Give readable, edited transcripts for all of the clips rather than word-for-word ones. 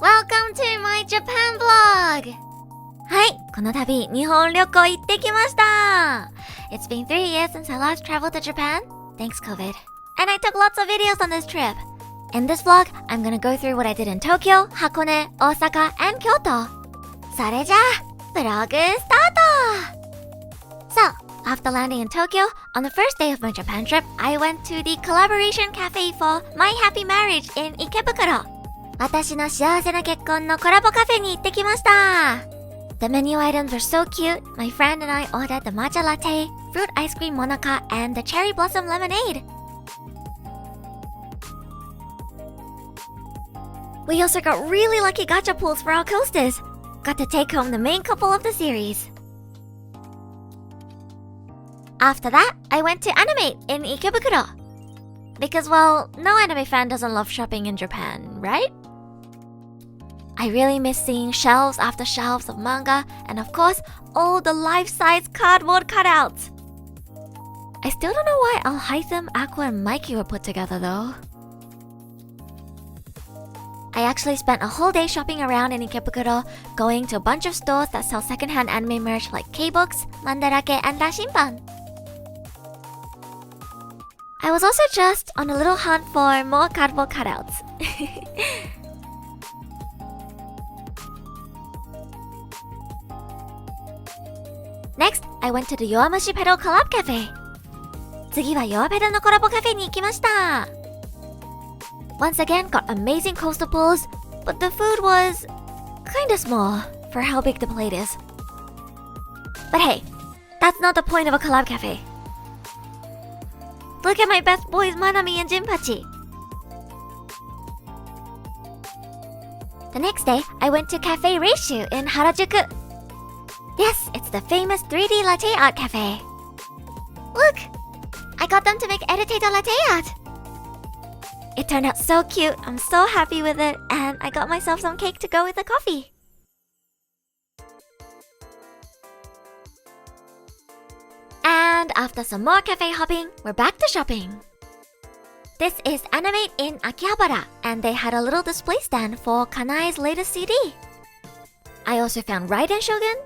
Welcome to my Japan vlog! はい、この度日本旅行行ってきました It's been 3 years since I last traveled to Japan, thanks COVID. And I took lots of videos on this trip. In this vlog, I'm gonna go through what I did in Tokyo, Hakone, Osaka, and Kyoto. それじゃあ、ブログスタート So, after landing in Tokyo, on the first day of my Japan trip, I went to the collaboration cafe for My Happy Marriage in Ikebukuro. 私の幸せな結婚のコラボカフェに行ってきました The menu items were so cute. My friend and I ordered the matcha latte, fruit ice cream monaca, and the cherry blossom lemonade. We also got really lucky gacha pulls for our coasters. Got to take home the main couple of the series. After that, I went to Animate in Ikebukuro. Because, well, no anime fan doesn't love shopping in Japan, right? I really miss seeing shelves after shelves of manga and, of course, all the life-size cardboard cutouts. I still don't know why Alhaitham, Aqua, and Mikey were put together, though. I actually spent a whole day shopping around in Ikebukuro, going to a bunch of stores that sell secondhand anime merch like K-Books, Mandarake, and Rashinban. I was also just on a little hunt for more cardboard cutouts. Next, I went to the Yowamushi Pedal Collab Cafe. 次はヨアペダのコラボカフェに行きました Once again, got amazing coastal pulls, but the food was kinda small for how big the plate is. But hey, that's not the point of a collab cafe. Look at my best boys Manami and Jinpachi. The next day, I went to Cafe Reishu in Harajuku. Yes, it's the famous 3D latte art cafe. Look! I got them to make edited latte art. It turned out so cute, I'm so happy with it, and I got myself some cake to go with the coffee. And after some more cafe hopping, we're back to shopping. This is Animate in Akihabara, and they had a little display stand for Kanae's latest CD. I also found Raiden Shogun,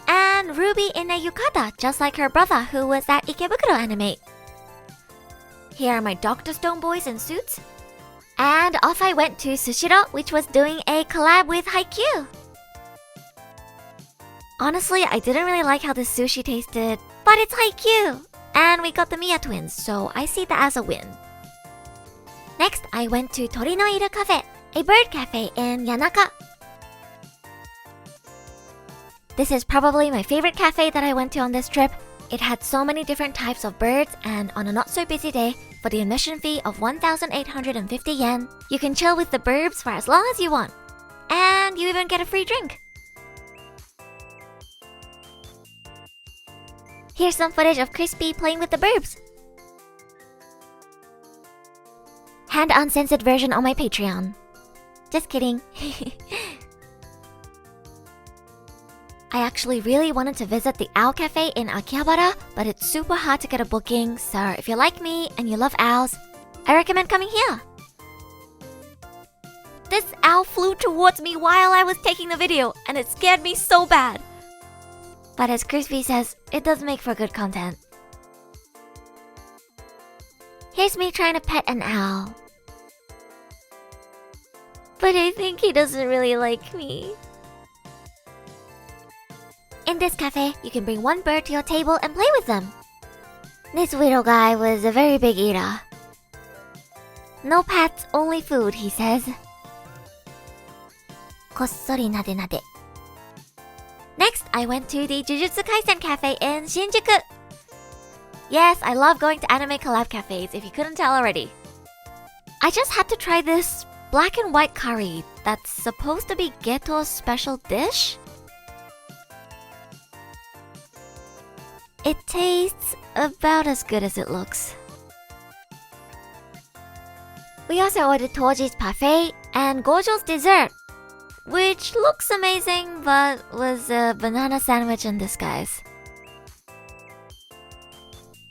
and Ruby in a yukata, just like her brother who was at Ikebukuro Animate. Here are my Dr. Stone boys in suits. And off I went to Sushiro, which was doing a collab with Haikyuu. Honestly, I didn't really like how the sushi tasted, but it's Haikyuu! And we got the Miya twins, so I see that as a win. Next, I went to Tori no Iru Cafe, a bird cafe in Yanaka. This is probably my favorite cafe that I went to on this trip. It had so many different types of birds, and on a not so busy day, for the admission fee of 1,850 yen, you can chill with the birbs for as long as you want. And you even get a free drink. Here's some footage of Crispy playing with the birbs. And uncensored version on my Patreon. Just kidding. I actually really wanted to visit the Owl Cafe in Akihabara, but it's super hard to get a booking, so if you're like me and you love owls, I recommend coming here. This owl flew towards me while I was taking the video, and it scared me so bad. But as Crispy says, it does make for good content. Here's me trying to pet an owl. But I think he doesn't really like me. In this cafe, you can bring one bird to your table and play with them. This little guy was a very big eater. No pets, only food, he says. こっそりなでなで. Next, I went to the Jujutsu Kaisen Cafe in Shinjuku. Yes, I love going to anime collab cafes, if you couldn't tell already. I just had to try this black and white curry that's supposed to be Geto's special dish. It tastes about as good as it looks. We also ordered Toji's parfait and Gojo's dessert, which looks amazing but was a banana sandwich in disguise.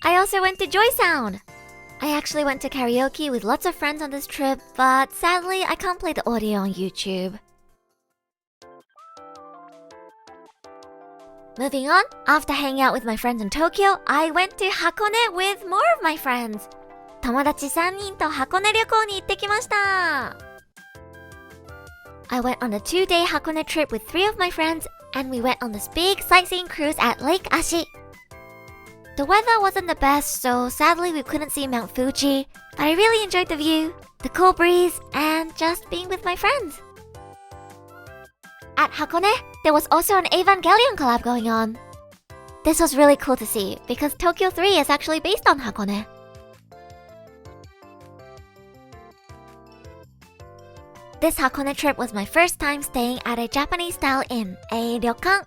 I also went to Joy Sound. I actually went to karaoke with lots of friends on this trip, but sadly I can't play the audio on YouTube. Moving on, after hanging out with my friends in Tokyo, I went to Hakone with more of my friends. 友達3人と箱根旅行に行ってきました。I went on a 2-day Hakone trip with 3 of my friends, and we went on this big sightseeing cruise at Lake Ashi. The weather wasn't the best, so sadly we couldn't see Mount Fuji, but I really enjoyed the view, the cool breeze, and just being with my friends. At Hakone, there was also an Evangelion collab going on. This was really cool to see, because Tokyo 3 is actually based on Hakone. This Hakone trip was my first time staying at a Japanese-style inn, a Ryokan.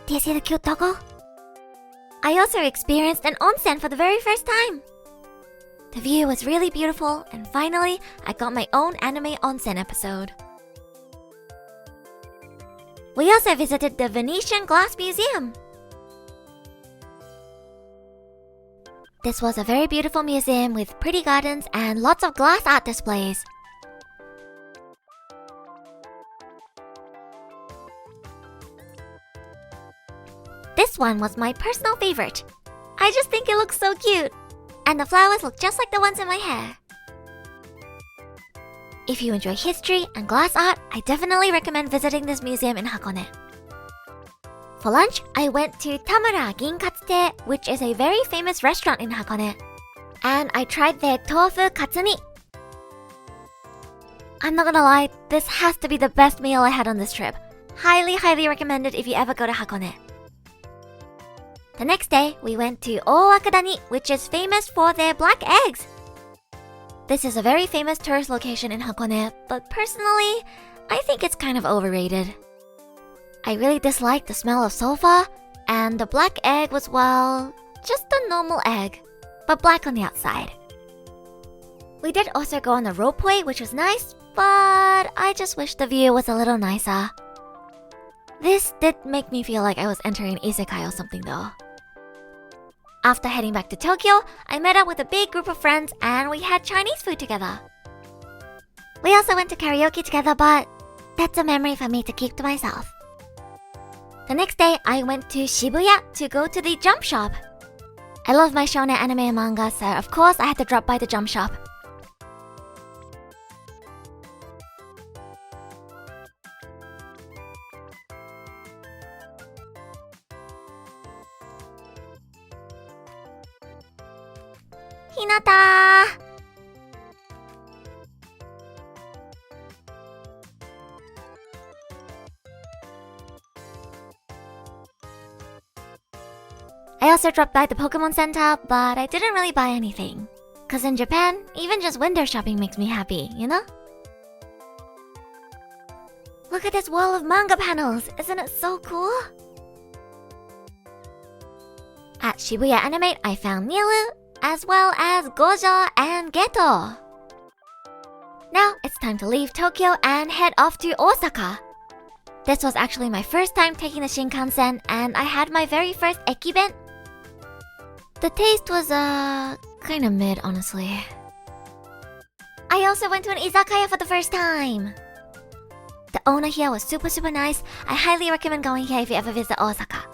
Do you see the cute doggo? I also experienced an onsen for the very first time. The view was really beautiful, and finally, I got my own anime onsen episode. We also visited the Venetian Glass Museum. This was a very beautiful museum with pretty gardens and lots of glass art displays. This one was my personal favorite. I just think it looks so cute. And the flowers look just like the ones in my hair. If you enjoy history and glass art, I definitely recommend visiting this museum in Hakone. For lunch, I went to Tamura Ginkatsute, which is a very famous restaurant in Hakone. And I tried their tofu katsuni. I'm not gonna lie, this has to be the best meal I had on this trip. Highly recommend it if you ever go to Hakone. The next day, we went to Owakudani, which is famous for their black eggs. This is a very famous tourist location in Hakone, but personally, I think it's kind of overrated. I really disliked the smell of sofa, and the black egg was, well, just a normal egg, but black on the outside. We did also go on the Ropeway, which was nice, but I just wish the view was a little nicer. This did make me feel like I was entering Isekai or something though. After heading back to Tokyo, I met up with a big group of friends and we had Chinese food together. We also went to karaoke together, but that's a memory for me to keep to myself. The next day, I went to Shibuya to go to the jump shop. I love my shonen anime and manga, so of course I had to drop by the jump shop. Hinata! I also dropped by the Pokemon Center, but I didn't really buy anything. Cause in Japan, even just window shopping makes me happy, you know? Look at this wall of manga panels, isn't it so cool? At Shibuya Animate, I found Nielu, as well as Gojo and Geto. Now it's time to leave Tokyo and head off to Osaka. This was actually my first time taking the Shinkansen, and I had my very first Ekiben. The taste was, kinda mid, honestly. I also went to an Izakaya for the first time. The owner here was super nice. I highly recommend going here if you ever visit Osaka.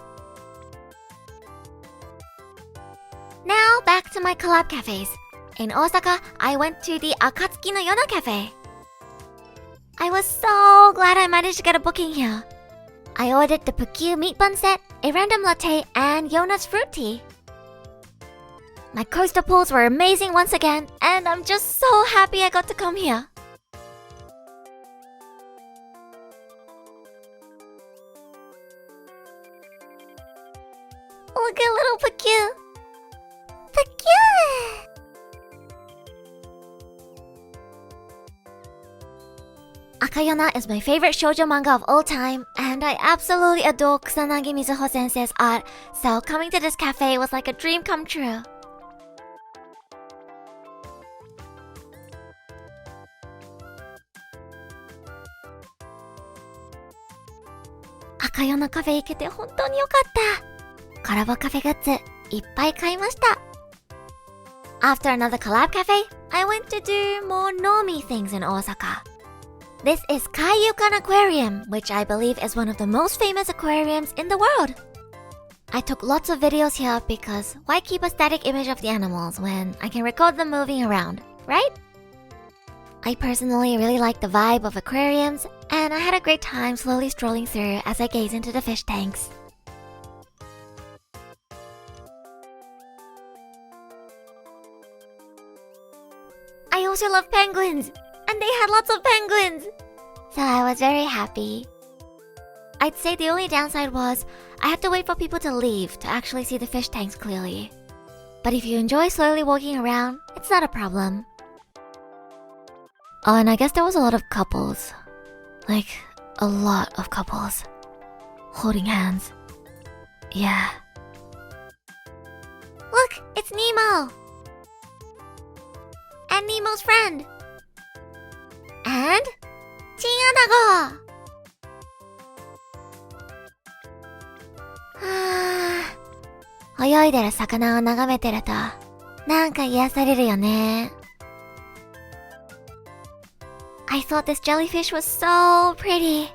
Now back to my collab cafes. In Osaka, I went to the Akatsuki no Yona cafe. I was so glad I managed to get a booking here. I ordered the Pukyu meat bun set, a random latte, and Yona's fruit tea. My coaster pools were amazing once again, and I'm just so happy I got to come here. Look at little Pukyu. Pukyu! Akayona is my favorite shoujo manga of all time, and I absolutely adore Kusanagi Mizuho sensei's art, so coming to this cafe was like a dream come true. Akayona カフェ行けて本当に良かった。コラボカフェグッズいっぱい買いました。After another Collab cafe, I went to do more normie things in Osaka. This is Kaiyukan Aquarium, which I believe is one of the most famous aquariums in the world. I took lots of videos here because why keep a static image of the animals when I can record them moving around, right? I personally really like the vibe of aquariums, and I had a great time slowly strolling through as I gaze into the fish tanks. I also love penguins, and they had lots of penguins, so I was very happy. I'd say the only downside was I had to wait for people to leave to actually see the fish tanks clearly. But if you enjoy slowly walking around, it's not a problem. Oh, and I guess there was a lot of couples. Like, a lot of couples. Holding hands. Yeah. Look, it's Nemo! And Nemo's friend! And... Chinganago! 泳いでる魚を眺めてると、なんか癒されるよね。I thought this jellyfish was so pretty.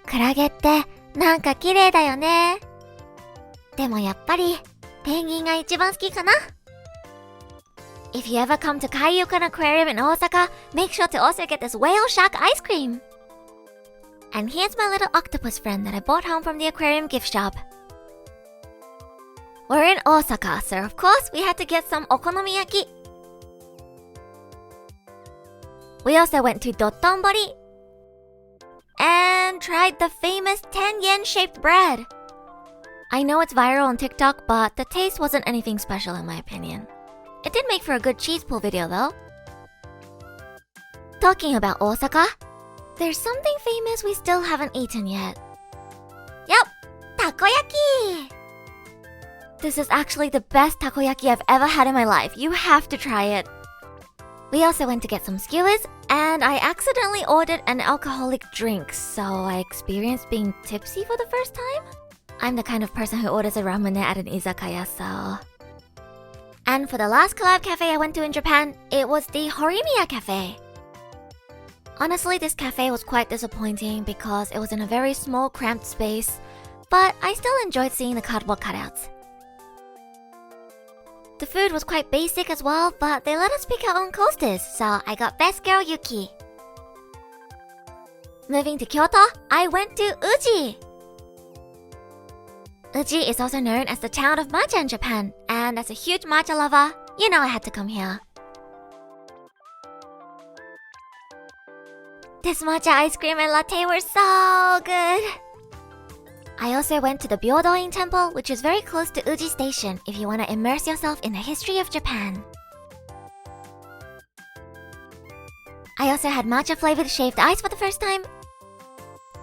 クラゲってなんか綺麗だよね。でもやっぱりペンギンが一番好きかな。If you ever come to Kaiyukan Aquarium in Osaka, make sure to also get this whale shark ice cream. And here's my little octopus friend that I bought home from the aquarium gift shop. We're in Osaka, so of course we had to get some okonomiyaki. We also went to Dotonbori and tried the famous 10-yen shaped bread. I know it's viral on TikTok, but the taste wasn't anything special in my opinion. It did make for a good cheese pull video though. Talking about Osaka, there's something famous we still haven't eaten yet. Yup, takoyaki! This is actually the best takoyaki I've ever had in my life. You have to try it. We also went to get some skewers, and I accidentally ordered an alcoholic drink, so I experienced being tipsy for the first time. I'm the kind of person who orders a ramen at an izakaya, so... And for the last collab cafe I went to in Japan, it was the Horimiya cafe. Honestly, this cafe was quite disappointing because it was in a very small, cramped space, but I still enjoyed seeing the cardboard cutouts. The food was quite basic as well, but they let us pick our own coasters, so I got Best Girl Yuki. Moving to Kyoto, I went to Uji. Uji is also known as the town of matcha in Japan, and as a huge matcha lover, you know I had to come here. This matcha ice cream and latte were so good. I also went to the Byodoin Temple, which is very close to Uji Station if you want to immerse yourself in the history of Japan. I also had matcha flavored shaved ice for the first time,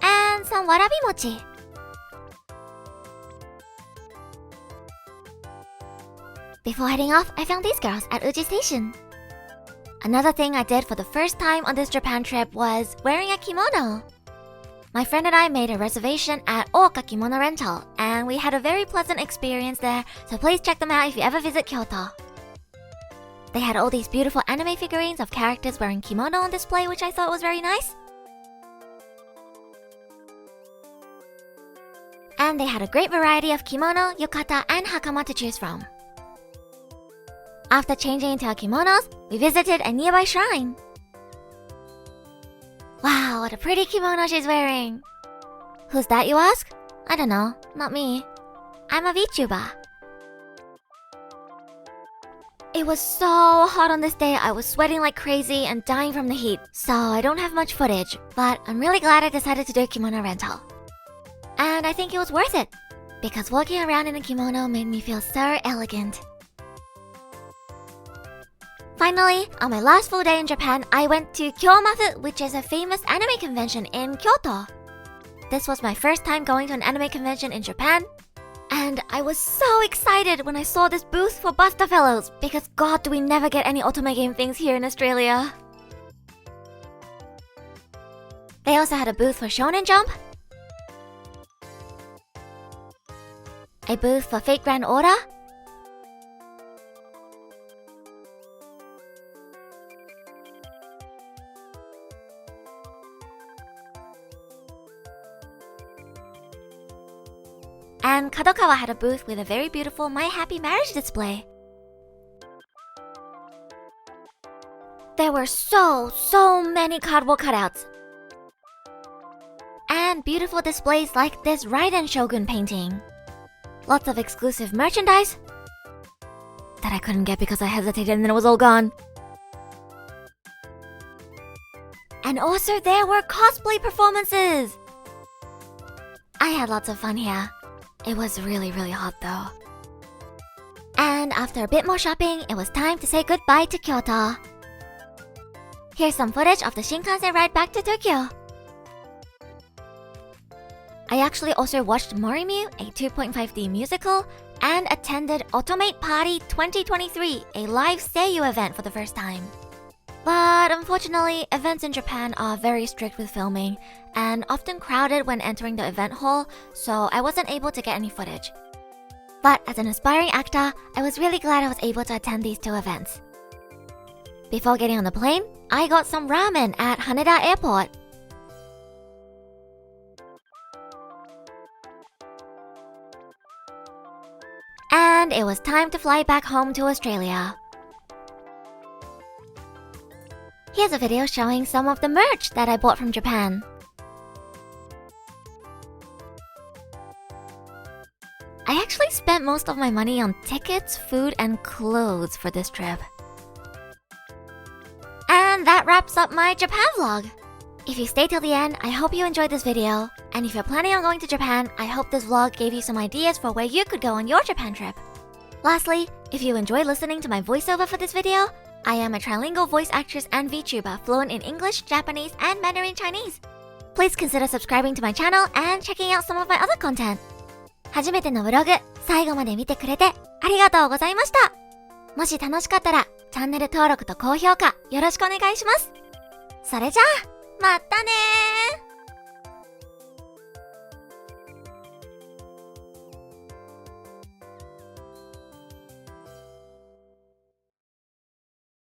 and some warabi mochi. Before heading off, I found these girls at Uji Station. Another thing I did for the first time on this Japan trip was wearing a kimono. My friend and I made a reservation at Owaka Kimono Rental, and we had a very pleasant experience there, so please check them out if you ever visit Kyoto. They had all these beautiful anime figurines of characters wearing kimono on display, which I thought was very nice. And they had a great variety of kimono, yukata, and hakama to choose from. After changing into our kimonos, we visited a nearby shrine. Wow, what a pretty kimono she's wearing! Who's that, you ask? I don't know, not me. I'm a VTuber. It was so hot on this day, I was sweating like crazy and dying from the heat, so I don't have much footage, but I'm really glad I decided to do kimono rental. And I think it was worth it, because walking around in a kimono made me feel so elegant. Finally, on my last full day in Japan, I went to Kyomaf, which is a famous anime convention in Kyoto. This was my first time going to an anime convention in Japan, and I was so excited when I saw this booth for Buster Fellows, because god do we never get any otome game things here in Australia. They also had a booth for Shonen Jump, a booth for Fate Grand Order, And Kadokawa had a booth with a very beautiful My Happy Marriage display. There were so many cardboard cutouts. And beautiful displays like this Raiden Shogun painting. Lots of exclusive merchandise that I couldn't get because I hesitated and then it was all gone. And also there were cosplay performances. I had lots of fun here. It was really hot though. And after a bit more shopping, it was time to say goodbye to Kyoto. Here's some footage of the Shinkansen ride back to Tokyo. I actually also watched Horimiya, a 2.5D musical, and attended Automate Party 2023, a live seiyuu event for the first time. But unfortunately, events in Japan are very strict with filming and often crowded when entering the event hall, so I wasn't able to get any footage. But as an aspiring actor, I was really glad I was able to attend these two events. Before getting on the plane, I got some ramen at Haneda Airport. And it was time to fly back home to Australia. Here's a video showing some of the merch that I bought from Japan. I actually spent most of my money on tickets, food, and clothes for this trip. And that wraps up my Japan vlog. If you stayed till the end, I hope you enjoyed this video. And if you're planning on going to Japan, I hope this vlog gave you some ideas for where you could go on your Japan trip. Lastly, if you enjoyed listening to my voiceover for this video, I am a trilingual voice actress and VTuber fluent in English, Japanese, and Mandarin Chinese. Please consider subscribing to my channel and checking out some of my other content. 初めてのブログ、最後まで見てくれてありがとうございました。もし楽しかったら、チャンネル登録と高評価よろしくお願いします。それじゃあ、またねー。